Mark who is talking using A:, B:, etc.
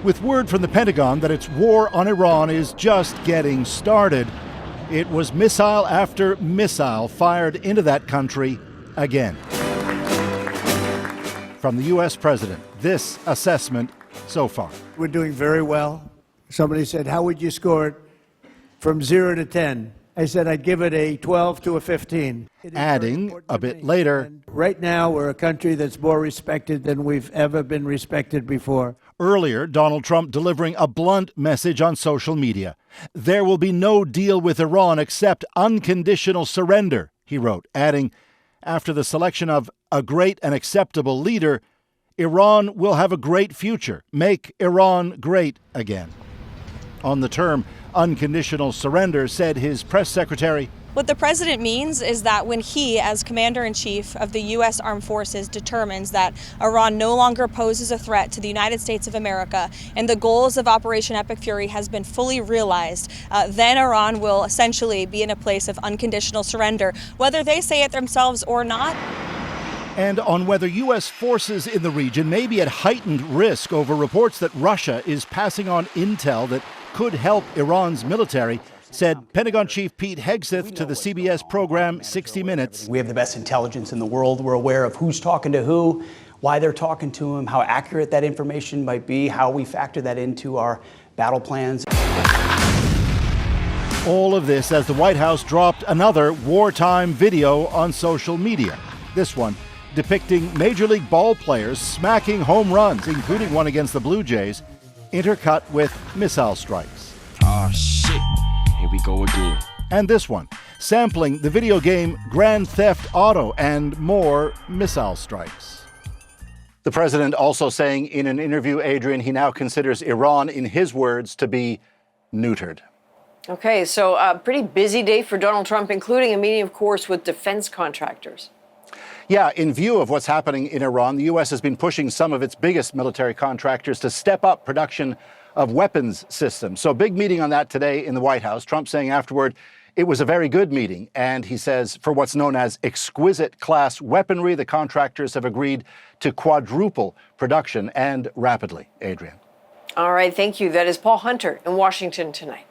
A: With word from the Pentagon that its war on Iran is just getting started, it was missile after missile fired into that country again. From the U.S. president, this assessment so far.
B: We're doing very well. Somebody said, how would you score it from 0 to 10? I said I'd give it a 12 to a 15.
A: Adding a bit later,
B: and right now we're a country that's more respected than we've ever been respected before.
A: Earlier, Donald Trump delivering a blunt message on social media. There will be no deal with Iran except unconditional surrender, he wrote, adding, after the selection of a great and acceptable leader, Iran will have a great future. Make Iran great again. On the term unconditional surrender, said his press secretary,
C: what the president means is that when he, as commander-in-chief of the U.S. Armed Forces, determines that Iran no longer poses a threat to the United States of America and the goals of Operation Epic Fury has been fully realized, then Iran will essentially be in a place of unconditional surrender, whether they say it themselves or not.
A: And on whether U.S. forces in the region may be at heightened risk over reports that Russia is passing on intel that could help Iran's military, said Pentagon Chief Pete Hegseth to the CBS program 60 Minutes.
D: We have the best intelligence in the world. We're aware of who's talking to who, why they're talking to him, how accurate that information might be, how we factor that into our battle plans.
A: All of this as the White House dropped another wartime video on social media. This one depicting Major League ball players smacking home runs, including one against the Blue Jays, intercut with missile strikes.
E: Oh, shit. Here we go again.
A: And this one, sampling the video game Grand Theft Auto and more missile strikes. The president also saying in an interview, Adrian, he now considers Iran, in his words, to be neutered.
F: Okay, so a pretty busy day for Donald Trump, including a meeting, of course, with defense contractors.
A: Yeah, in view of what's happening in Iran, the U.S. has been pushing some of its biggest military contractors to step up production of weapons systems. So big meeting on that today in the White House. Trump saying afterward, it was a very good meeting. And he says for what's known as exquisite class weaponry, the contractors have agreed to quadruple production and rapidly. Adrian.
F: All right, thank you. That is Paul Hunter in Washington tonight.